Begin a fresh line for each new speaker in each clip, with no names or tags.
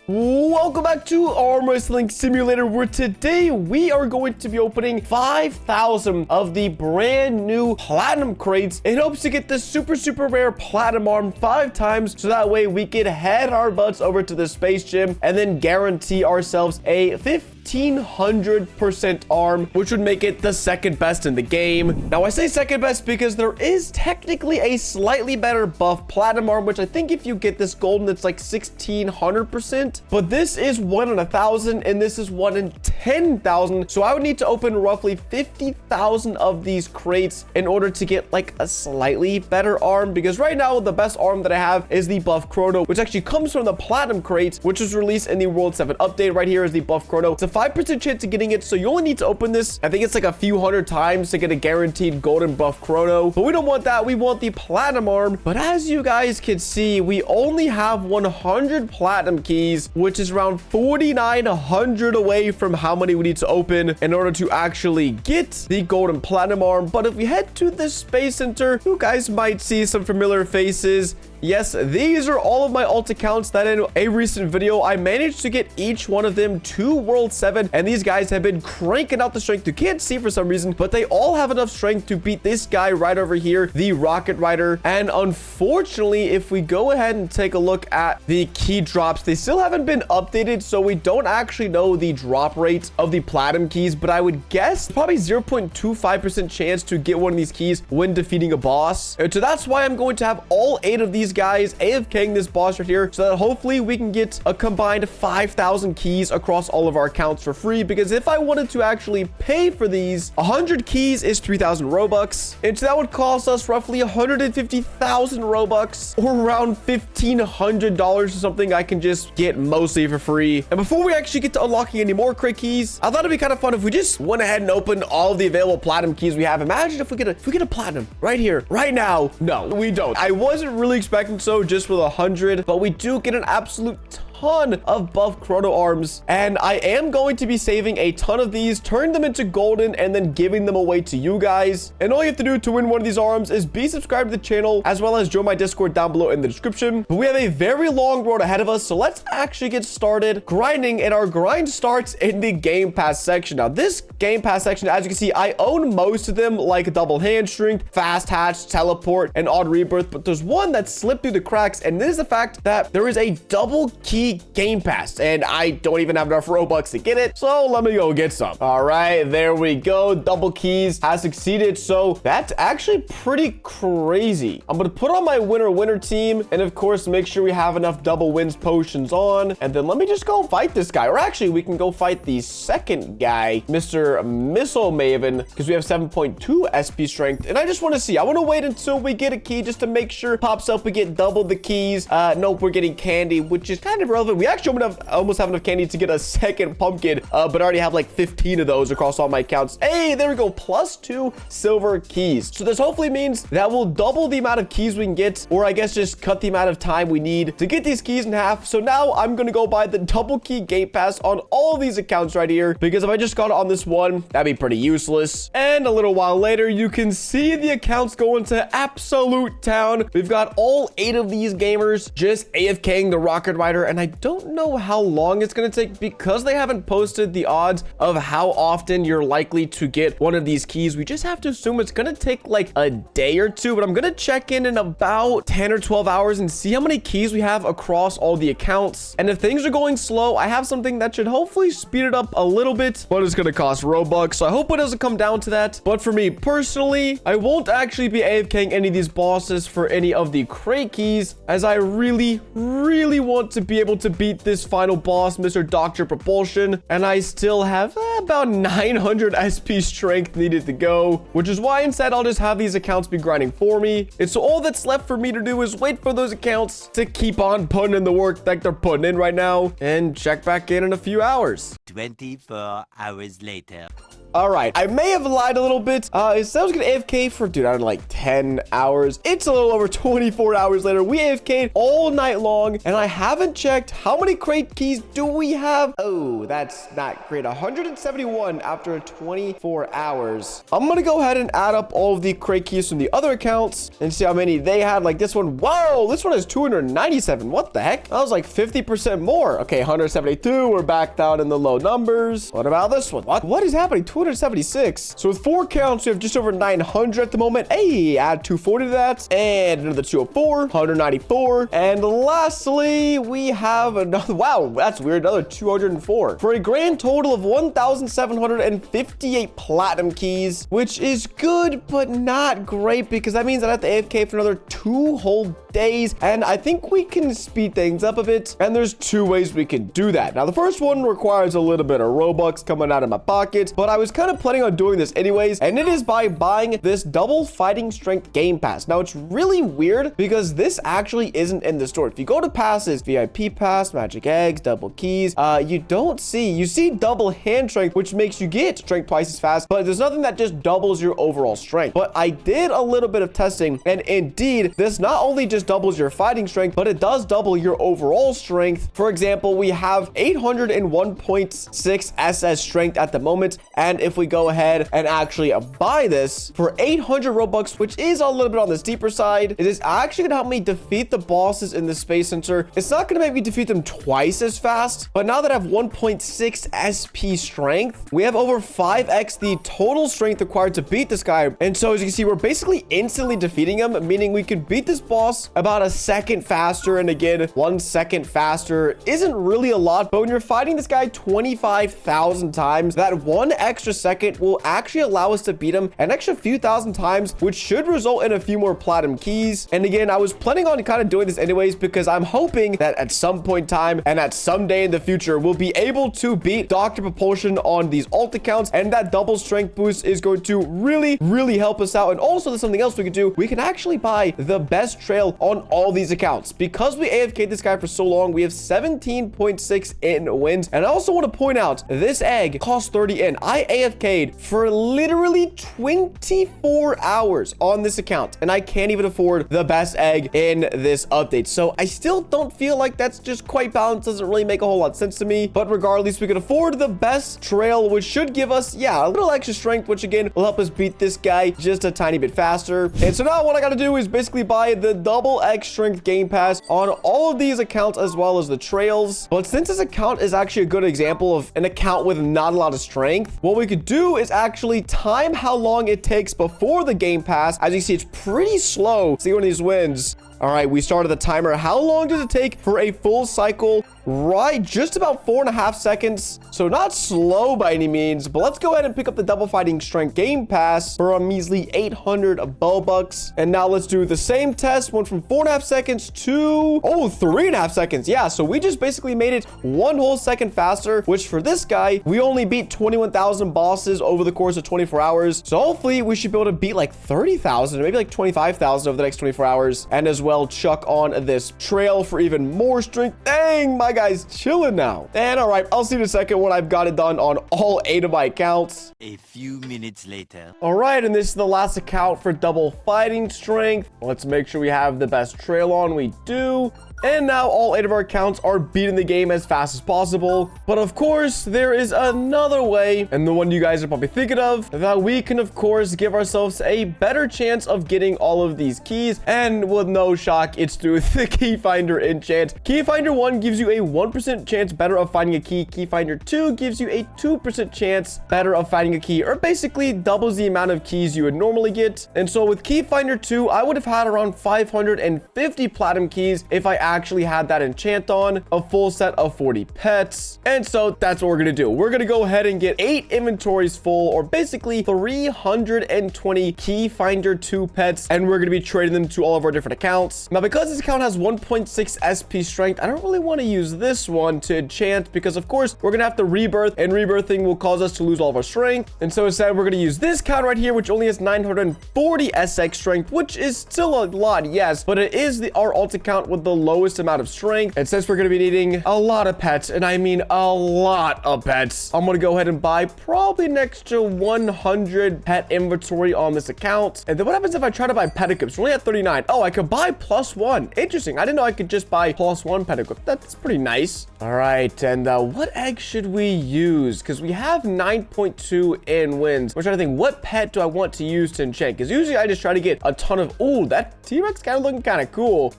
Welcome back to Arm Wrestling Simulator, where today we are going to be opening 5,000 of the brand new platinum crates in hopes to get the super rare platinum arm 5 times, so that way we can head our butts over to the space gym and then guarantee ourselves a 1,500% arm, which would make it the second best in the game. Now I say second best because there is technically a slightly better buff platinum arm, which I think if you get this golden, it's like 1,600%, but this is 1 in 1,000 and this is 1 in 10,000. So I would need to open roughly 50,000 of these crates in order to get like a slightly better arm, because right now the best arm that I have is the buff chrono, which actually comes from the platinum crate, which was released in the World 7 update. Right here is the buff chrono. It's a 5% chance of getting it, so you only need to open this, I think it's like a few hundred times to get a guaranteed golden buff chrono, but we don't want that. We want the platinum arm. But as you guys can see, we only have 100 platinum keys, which is around 4,900 away from how many we need to open in order to actually get the golden platinum arm. But if we head to the space center, you guys might see some familiar faces. Yes, these are all of my alt accounts that in a recent video I managed to get each one of them to World 7, and these guys have been cranking out the strength. You can't see for some reason, but they all have enough strength to beat this guy right over here, the Rocket Rider. And unfortunately, if we go ahead and take a look at the key drops, they still haven't been updated, so we don't actually know the drop rate of the platinum keys, but I would guess probably 0.25% chance to get one of these keys when defeating a boss. And so that's why I'm going to have all 8 of these guys AFKing this boss right here, so that hopefully we can get a combined 5,000 keys across all of our accounts for free. Because if I wanted to actually pay for these, 100 keys is 3,000 Robux, and so that would cost us roughly 150,000 Robux, or around $1,500 or something I can just get mostly for free. And before we actually get to unlocking any more crate keys, I thought it'd be kind of fun if we just went ahead and opened all of the available platinum keys we have. Imagine if we get a platinum right here, right now. No, we don't. I wasn't really expecting so just with 100, but we do get an absolute ton of buff chrono arms, and I am going to be saving a ton of these, turn them into golden, and then giving them away to you guys. And all you have to do to win one of these arms is be subscribed to the channel, as well as join my Discord down below in the description. But we have a very long road ahead of us, so let's actually get started grinding, and our grind starts in the Game Pass section. Now this Game Pass section, as you can see, I own most of them, like double hand strength, fast hatch, teleport, and odd rebirth, but there's one that slipped through the cracks, and this is the fact that there is a double key Game Pass, and I don't even have enough Robux to get it, so let me go get some. All right, there we go. Double keys has succeeded, so that's actually pretty crazy. I'm gonna put on my winner team, and of course make sure we have enough double wins potions on, and then let me just go fight this guy. Or actually, we can go fight the second guy, Mr. Missile Maven, because we have 7.2 SP strength, and I just want to see. I want to wait until we get a key just to make sure it pops up. We get double the keys. Nope, we're getting candy, which is kind of relevant. We actually almost have enough candy to get a second pumpkin, but I already have like 15 of those across all my accounts. Hey, there we go. +2 silver keys. So this hopefully means that we'll double the amount of keys we can get, or I guess just cut the amount of time we need to get these keys in half. So now I'm going to go buy the double key Game Pass on all these accounts right here, because if I just got it on this one, that'd be pretty useless. And a little while later, you can see the accounts go into absolute town. We've got all 8 of these gamers just AFKing the Rocket Rider, and I don't know how long it's going to take because they haven't posted the odds of how often you're likely to get one of these keys. We just have to assume it's going to take like a day or two, but I'm going to check in about 10 or 12 hours and see how many keys we have across all the accounts. And if things are going slow, I have something that should hopefully speed it up a little bit, but it's going to cost Robux, so I hope it doesn't come down to that. But for me personally, I won't actually be AFKing any of these bosses for any of the crate keys, as I really want to be able to beat this final boss, Mr. Dr. Propulsion, and I still have about 900 SP strength needed to go, which is why instead I'll just have these accounts be grinding for me. And so all that's left for me to do is wait for those accounts to keep on putting in the work that they're putting in right now, and check back in a few hours.
24 hours later.
All right, I may have lied a little bit. It said I was gonna AFK for, dude, I don't know, like 10 hours. It's a little over 24 hours later. We AFK'd all night long, and I haven't checked how many crate keys do we have. Oh, that's not great. 171 after 24 hours. I'm gonna go ahead and add up all of the crate keys from the other accounts and see how many they had. Like this one, whoa, this one has 297. What the heck? That was like 50% more. Okay, 172. We're back down in the low numbers. What about this one? What is happening? 276. So with 4 counts, we have just over 900 at the moment. Hey, add 240 to that, and another 204, 194, and lastly, we have another. Wow, that's weird. Another 204 for a grand total of 1,758 platinum keys, which is good but not great because that means I have to AFK for another 2 whole days, and I think we can speed things up a bit, and there's 2 ways we can do that. Now, the first one requires a little bit of Robux coming out of my pocket, but I was kind of planning on doing this anyways, and it is by buying this double fighting strength game pass. Now, it's really weird because this actually isn't in the store. If you go to passes, VIP pass, magic eggs, double keys, you see double hand strength, which makes you get strength twice as fast, but there's nothing that just doubles your overall strength. But I did a little bit of testing, and indeed, this not only just doubles your fighting strength, but it does double your overall strength. For example, we have 801.6 SS strength at the moment, and if we go ahead and actually buy this for 800 Robux, which is a little bit on the steeper side, it is actually gonna help me defeat the bosses in the Space Center. It's not gonna make me defeat them twice as fast, but now that I have 1.6 SP strength, we have over 5x the total strength required to beat this guy. And so as you can see, we're basically instantly defeating him, meaning we could beat this boss about a second faster. And again, 1 second faster isn't really a lot, but when you're fighting this guy 25,000 times, that 1 extra second will actually allow us to beat him an extra few thousand times, which should result in a few more platinum keys. And again, I was planning on kind of doing this anyways because I'm hoping that at some point in time and at some day in the future, we'll be able to beat Dr. Propulsion on these alt accounts, and that double strength boost is going to really help us out. And also, there's something else we could do. We can actually buy the best trail on all these accounts. Because we AFK'd this guy for so long, we have 17.6 in wins. And I also want to point out, this egg costs 30 in. I AFK'd for literally 24 hours on this account, and I can't even afford the best egg in this update. So I still don't feel like that's just quite balanced. Doesn't really make a whole lot of sense to me, but regardless, we can afford the best trail, which should give us, yeah, a little extra strength, which again will help us beat this guy just a tiny bit faster. And so now what I got to do is basically buy the double X strength game pass on all of these accounts as well as the trails. But since this account is actually a good example of an account with not a lot of strength, what we could do is actually time how long it takes before the game pass. As you see, it's pretty slow. See one of these wins. All right, we started the timer. How long does it take for a full cycle? Right, just about 4.5 seconds. So not slow by any means, but let's go ahead and pick up the double fighting strength game pass for a measly 800 Bobucks. And now let's do the same test. Went from 4.5 seconds to, 3.5 seconds. Yeah, so we just basically made it 1 whole second faster, which for this guy, we only beat 21,000 bosses over the course of 24 hours. So hopefully we should be able to beat like 30,000, maybe like 25,000 over the next 24 hours. And as well, chuck on this trail for even more strength. Dang, my guy's chilling now. And all right, I'll see you in a second when I've got it done on all 8 of my accounts.
A few minutes later.
All right, and this is the last account for double fighting strength. Let's make sure we have the best trail on. We do. And now all 8 of our accounts are beating the game as fast as possible. But of course, there is another way, and the one you guys are probably thinking of, that we can of course give ourselves a better chance of getting all of these keys. And with no shock, it's through the keyfinder enchant. Keyfinder 1 gives you a 1% chance better of finding a key. Keyfinder 2 gives you a 2% chance better of finding a key, or basically doubles the amount of keys you would normally get. And so with Keyfinder 2, I would have had around 550 platinum keys if I actually had that enchant on, a full set of 40 pets. And so that's what we're gonna do. We're gonna go ahead and get 8 inventories full, or basically 320 Keyfinder 2 pets, and we're gonna be trading them to all of our different accounts. Now, because this account has 1.6 SP strength, I don't really want to use this one to enchant because of course we're gonna have to rebirth, and rebirthing will cause us to lose all of our strength. And so instead we're gonna use this count right here, which only has 940 SX strength, which is still a lot, yes, but it is our alt account with the low lowest amount of strength. And since we're going to be needing a lot of pets, and I mean a lot of pets, I'm going to go ahead and buy probably an extra 100 pet inventory on this account. And then what happens if I try to buy pet equips? We're only at 39. Oh, I could buy +1. Interesting. I didn't know I could just buy +1 pet equip. That's pretty nice. All right. And what egg should we use? Because we have 9.2 in wins. We're trying to think, what pet do I want to use to enchant? Because usually I just try to get a ton of... Ooh, that T-Rex kind of looking kind of cool.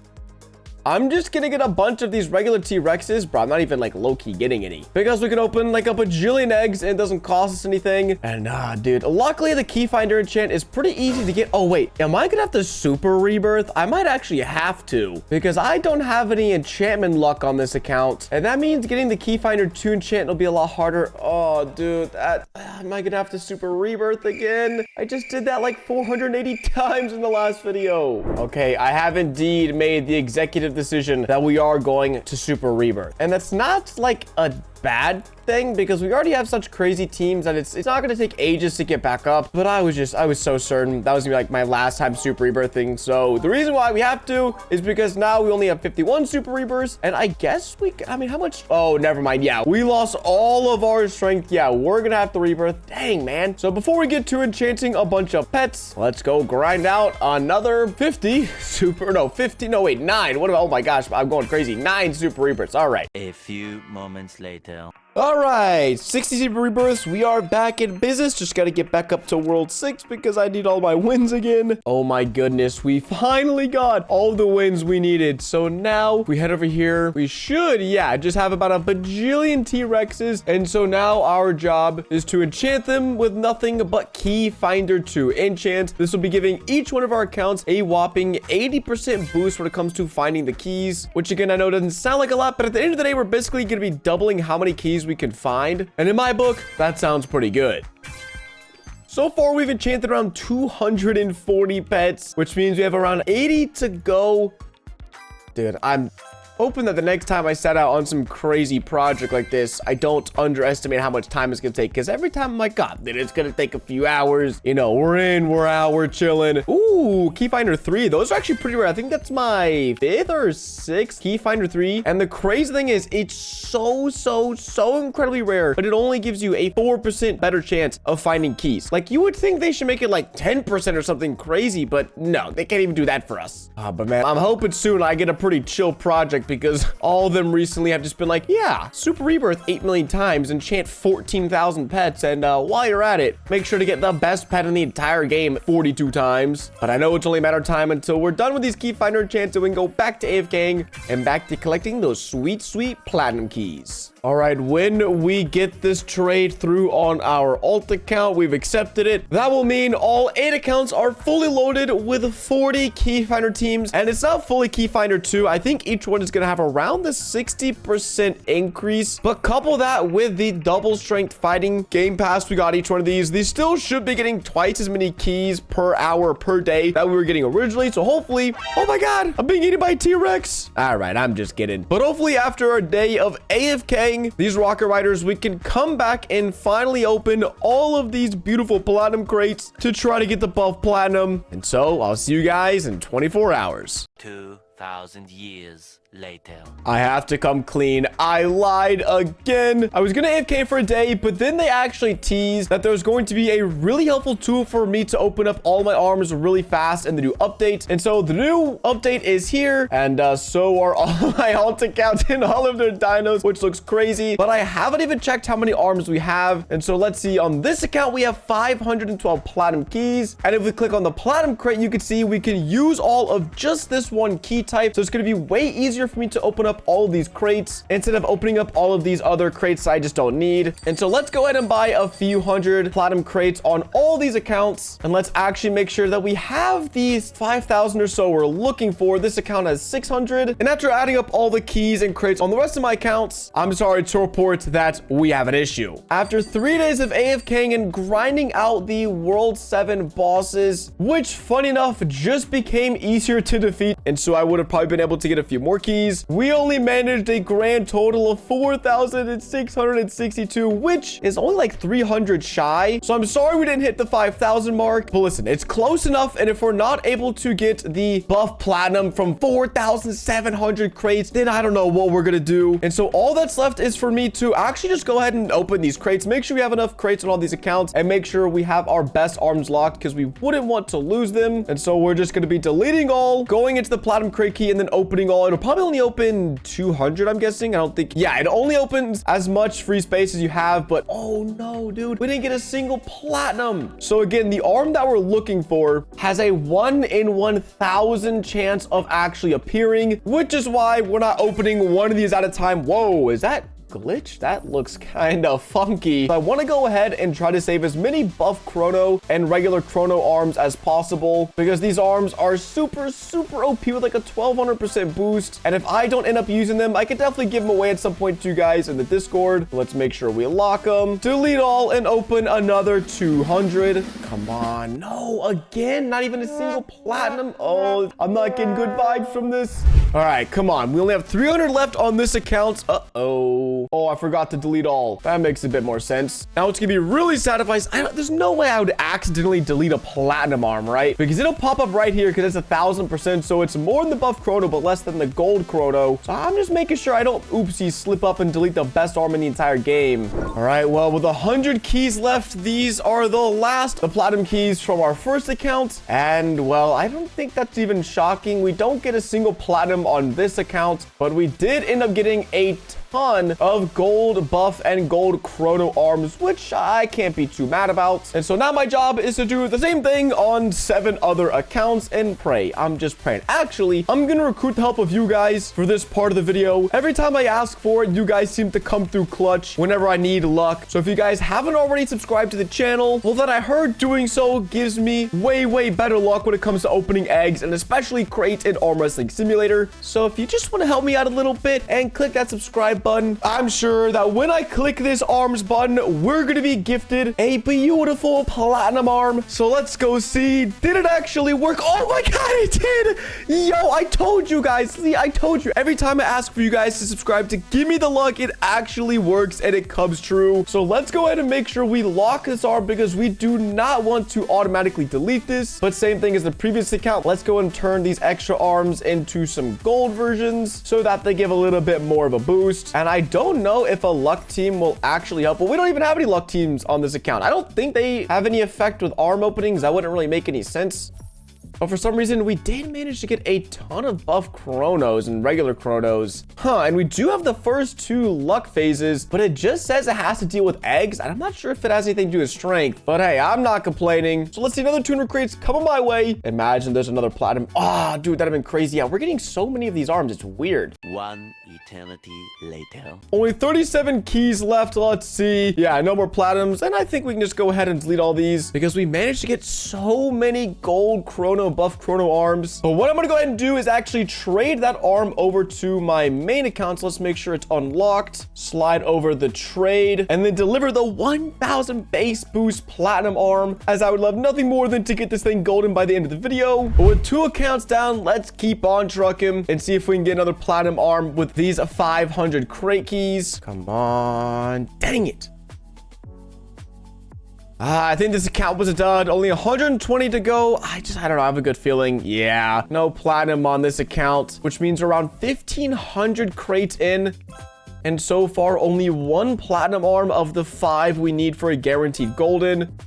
I'm just gonna get a bunch of these regular T-Rexes, bro. I'm not even like low-key getting any because we can open like a bajillion eggs and it doesn't cost us anything. And dude, luckily the keyfinder enchant is pretty easy to get. Oh wait, am I gonna have to super rebirth? I might actually have to because I don't have any enchantment luck on this account, and that means getting the keyfinder to enchant will be a lot harder. Oh dude, am I gonna have to super rebirth again? I just did that like 480 times in the last video. Okay, I have indeed made the executive decision that we are going to super rebirth, and that's not like a bad thing because we already have such crazy teams that it's not going to take ages to get back up. But I was so certain that was gonna be like my last time super rebirthing. So the reason why we have to is because now we only have 51 super rebirths, and I guess I mean, how much? Oh, never mind. Yeah, we lost all of our strength. Yeah, we're gonna have to rebirth. Dang, man. So before we get to enchanting a bunch of pets, let's go grind out another 50 super. No, 50. No, wait, 9. What about? Oh my gosh, I'm going crazy. 9 super rebirths. All right.
A few moments later.
All right, 60 super rebirths. We are back in business. Just got to get back up to world 6 because I need all my wins again. Oh my goodness, we finally got all the wins we needed. So now we head over here. We should, yeah, just have about a bajillion T-Rexes. And so now our job is to enchant them with nothing but keyfinder to enchant. This will be giving each one of our accounts a whopping 80% boost when it comes to finding the keys, which again, I know doesn't sound like a lot, but at the end of the day, we're basically going to be doubling how many keys we can find. And in my book, that sounds pretty good. So far, we've enchanted around 240 pets, which means we have around 80 to go. Dude, I'm hoping that the next time I set out on some crazy project like this, I don't underestimate how much time it's gonna take. Because every time I'm like, God, dude, it's gonna take a few hours. You know, we're in, we're out, we're chilling. Ooh, keyfinder 3. Those are actually pretty rare. I think that's my 5th or 6th keyfinder 3. And the crazy thing is, it's so incredibly rare, but it only gives you a 4% better chance of finding keys. Like, you would think they should make it like 10% or something crazy, but no, they can't even do that for us. But man, I'm hoping soon I get a pretty chill project, because all of them recently have just been like, yeah, super rebirth 8 million times, enchant 14,000 pets, and while you're at it, make sure to get the best pet in the entire game 42 times. But I know it's only a matter of time until we're done with these keyfinder enchants, and we can go back to AFKing and back to collecting those sweet platinum keys. All right, when we get this trade through on our alt account, we've accepted it. That will mean all 8 accounts are fully loaded with 40 keyfinder teams, and it's not fully keyfinder 2. I think each one is going to have around the 60% increase, but couple that with the double strength fighting game pass we got each one of these still should be getting twice as many keys per hour per day that we were getting originally. So hopefully, oh my God, I'm being eaten by a T-Rex. All right, I'm just kidding. But hopefully after a day of AFK, these rocket riders, we can come back and finally open all of these beautiful platinum crates to try to get the buff platinum. And so I'll see you guys in 24 hours.
2,000 years later.
I have to come clean. I lied again. I was gonna AFK for a day, but then they actually teased that there's going to be a really helpful tool for me to open up all my arms really fast in the new update. And so the new update is here, and so are all my alt accounts and all of their dinos, which looks crazy. But I haven't even checked how many arms we have. And so let's see. On this account, we have 512 platinum keys. And if we click on the platinum crate, you can see we can use all of just this one key type. So it's going to be way easier for me to open up all of these crates instead of opening up all of these other crates I just don't need. And so let's go ahead and buy a few hundred platinum crates on all these accounts, and let's actually make sure that we have these 5,000 or so we're looking for. This account has 600, and after adding up all the keys and crates on the rest of my accounts, I'm sorry to report that we have an issue. After 3 days of AFKing and grinding out the World 7 bosses, which funny enough just became easier to defeat, and so I would have probably been able to get a few more keys, we only managed a grand total of 4,662, which is only like 300 shy. So I'm sorry we didn't hit the 5,000 mark, but listen, it's close enough. And if we're not able to get the buff platinum from 4,700 crates, then I don't know what we're gonna do. And so all that's left is for me to actually just go ahead and open these crates, make sure we have enough crates on all these accounts, and make sure we have our best arms locked because we wouldn't want to lose them. And so we're just going to be deleting all, going into the platinum crate key, and then opening all. It'll probably only open 200, I'm guessing. I don't think, yeah, it only opens as much free space as you have, but oh no, dude, we didn't get a single platinum. So again, the arm that we're looking for has a 1 in 1,000 chance of actually appearing, which is why we're not opening one of these at a time. Whoa, is that glitch? That looks kind of funky. So I want to go ahead and try to save as many buff chrono and regular chrono arms as possible because these arms are super OP with like a 1200% boost. And if I don't end up using them, I could definitely give them away at some point to you guys in the Discord. Let's make sure we lock them, delete all, and open another 200. Come on. No, again, not even a single platinum. Oh, I'm not getting good vibes from this. All right, come on. We only have 300 left on this account. Oh, I forgot to delete all. That makes a bit more sense. Now it's gonna be really sad if there's no way I would accidentally delete a platinum arm, right? Because it'll pop up right here because it's 1,000%. So it's more than the buff chrono, but less than the gold chrono. So I'm just making sure I don't oopsie slip up and delete the best arm in the entire game. All right, well, with 100 keys left, these are the platinum keys from our first account. And well, I don't think that's even shocking. We don't get a single platinum on this account, but we did end up getting a ton of gold buff and gold chrono arms, which I can't be too mad about. And so now my job is to do the same thing on 7 other accounts and pray. I'm just praying. Actually, I'm gonna recruit the help of you guys for this part of the video. Every time I ask for it, you guys seem to come through clutch whenever I need luck. So if you guys haven't already subscribed to the channel, well, then I heard doing so gives me way better luck when it comes to opening eggs and especially crates in Arm Wrestling Simulator. So if you just want to help me out a little bit and click that subscribe button, I'm sure that when I click this arms button, we're gonna be gifted a beautiful platinum arm. So let's go see, did it actually work? Oh my god, it did! Yo, I told you guys. See, I told you. Every time I ask for you guys to subscribe to give me the luck, it actually works and it comes true. So let's go ahead and make sure we lock this arm because we do not want to automatically delete this. But same thing as the previous account, let's go and turn these extra arms into some gold versions so that they give a little bit more of a boost. And I don't know if a luck team will actually help. Well, we don't even have any luck teams on this account. I don't think they have any effect with arm openings. That wouldn't really make any sense. But for some reason, we did manage to get a ton of buff chronos and regular chronos. And we do have the first 2 luck phases, but it just says it has to deal with eggs. And I'm not sure if it has anything to do with strength, but hey, I'm not complaining. So let's see another 200 crates coming my way. Imagine there's another platinum. Dude, that'd have been crazy. Yeah, we're getting so many of these arms. It's weird.
1 eternity later.
Only 37 keys left. Let's see. Yeah, no more platinums. And I think we can just go ahead and delete all these because we managed to get so many gold chrono buff chrono arms. But what I'm gonna go ahead and do is actually trade that arm over to my main account. So let's make sure it's unlocked, slide over the trade, and then deliver the 1,000 base boost platinum arm, as I would love nothing more than to get this thing golden by the end of the video. But with 2 accounts down, let's keep on trucking and see if we can get another platinum arm with these 500 crate keys. Come on. Dang it. I think this account was a dud. Only 120 to go. I don't know. I have a good feeling. Yeah, no platinum on this account, which means around 1,500 crates in. And so far, only 1 platinum arm of the 5 we need for a guaranteed golden.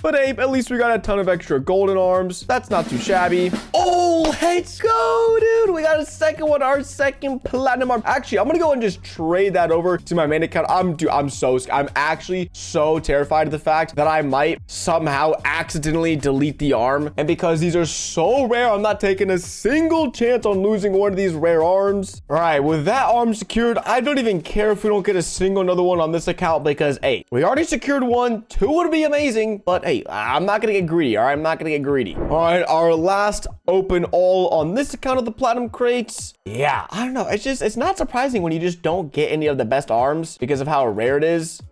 But hey, at least we got a ton of extra golden arms. That's not too shabby. Oh, let's go, dude. We got a second one, our second platinum arm. Actually, I'm gonna go and just trade that over to my main account. I'm actually so terrified of the fact that I might somehow accidentally delete the arm. And because these are so rare, I'm not taking a single chance on losing one of these rare arms. All right, with that arm secured, I don't even care if we don't get a single another one on this account because, hey, we already secured 1. 2 would be amazing, but hey, I'm not gonna get greedy. All right, I'm not gonna get greedy. All right, our last open all on this account of the platinum crates. Yeah, I don't know. It's not surprising when you just don't get any of the best arms because of how rare it is.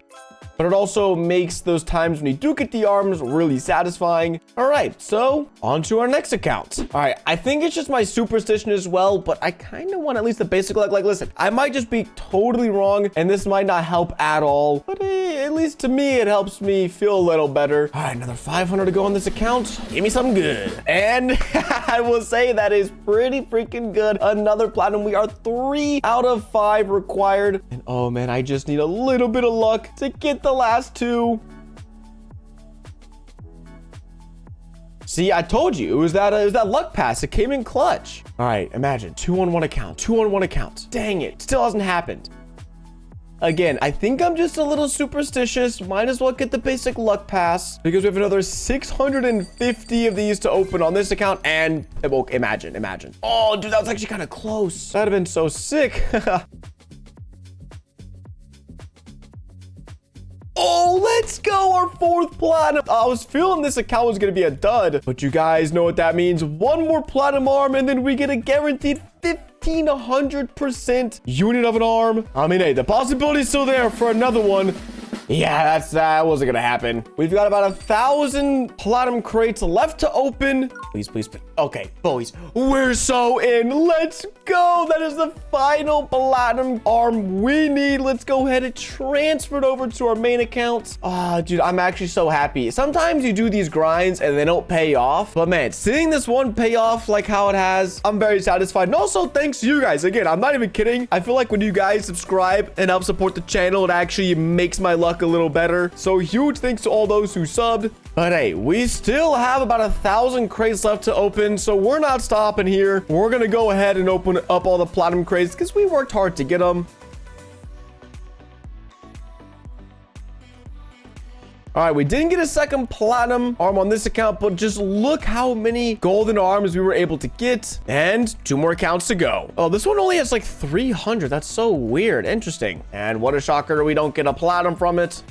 but it also makes those times when you do get the arms really satisfying. All right, so on to our next account. All right, I think it's just my superstition as well, but I kind of want at least the basic luck. Like, listen, I might just be totally wrong, and this might not help at all, but at least to me, it helps me feel a little better. All right, another 500 to go on this account. Give me something good. And I will say that is pretty freaking good. Another platinum. We are 3 out of 5 required. And oh man, I just need a little bit of luck to get the last 2. See, I told you, it was that luck pass. It came in clutch. All right, imagine 2 on 1 account, 2 on 1 account. Dang it, still hasn't happened. Again, I think I'm just a little superstitious. Might as well get the basic luck pass because we have another 650 of these to open on this account. And well, imagine. Oh, dude, that was actually kind of close. That'd have been so sick. Oh, let's go, our 4th platinum. I was feeling this account was going to be a dud, but you guys know what that means. 1 more platinum arm, and then we get a guaranteed 1,500% unit of an arm. I mean, hey, the possibility is still there for another one. Yeah, that wasn't gonna happen. We've got about 1,000 platinum crates left to open. Please. Okay, boys, we're so in. Let's go. That is the final platinum arm we need. Let's go ahead and transfer it over to our main account. Ah, dude, I'm actually so happy. Sometimes you do these grinds and they don't pay off. But man, seeing this one pay off like how it has, I'm very satisfied. And also, thanks to you guys. Again, I'm not even kidding. I feel like when you guys subscribe and help support the channel, it actually makes my luck a little better. So huge thanks to all those who subbed. But hey, we still have about 1,000 crates left to open, so we're not stopping here. We're gonna go ahead and open up all the platinum crates because we worked hard to get them. All right, we didn't get a second platinum arm on this account, but just look how many golden arms we were able to get. And 2 more accounts to go. Oh, this one only has like 300. That's so weird. Interesting. And what a shocker, we don't get a platinum from it.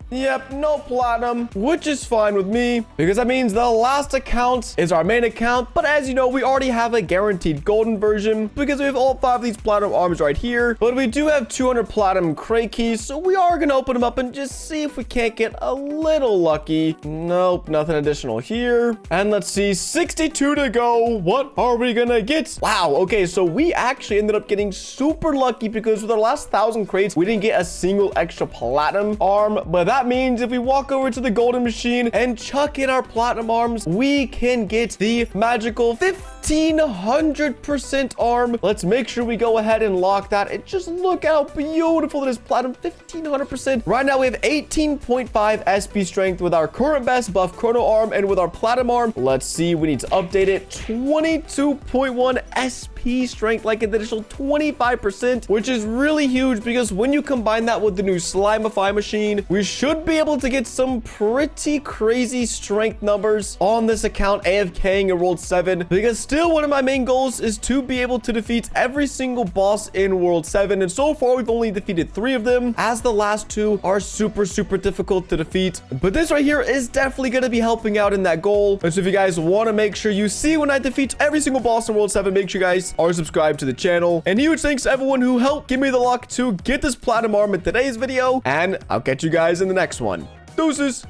Yep, no platinum, which is fine with me because that means the last account is our main account. But as you know, we already have a guaranteed golden version because we have all 5 of these platinum arms right here. But we do have 200 platinum crate keys, so we are going to open them up and just see if we can't get a little lucky. Nope, nothing additional here. And let's see, 62 to go. What are we going to get? Wow, okay, so we actually ended up getting super lucky because with our last 1,000 crates, we didn't get a single extra platinum arm. But that means if we walk over to the golden machine and chuck in our platinum arms, we can get the magical 1,500% arm. Let's make sure we go ahead and lock that. And just look how beautiful it is. Platinum 1,500%. Right now, we have 18.5 SP strength with our current best buff chrono arm and with our platinum arm. Let's see. We need to update it. 22.1 SP strength, like an additional 25%, which is really huge because when you combine that with the new Slimify machine, we should be able to get some pretty crazy strength numbers on this account AFKing in World 7 because still one of my main goals is to be able to defeat every single boss in World 7, and so far we've only defeated 3 of them, as the last 2 are super difficult to defeat. But this right here is definitely going to be helping out in that goal. And so if you guys want to make sure you see when I defeat every single boss in World 7, make sure you guys are subscribed to the channel. And huge thanks to everyone who helped give me the luck to get this platinum arm in today's video, and I'll catch you guys in the next one. Deuces.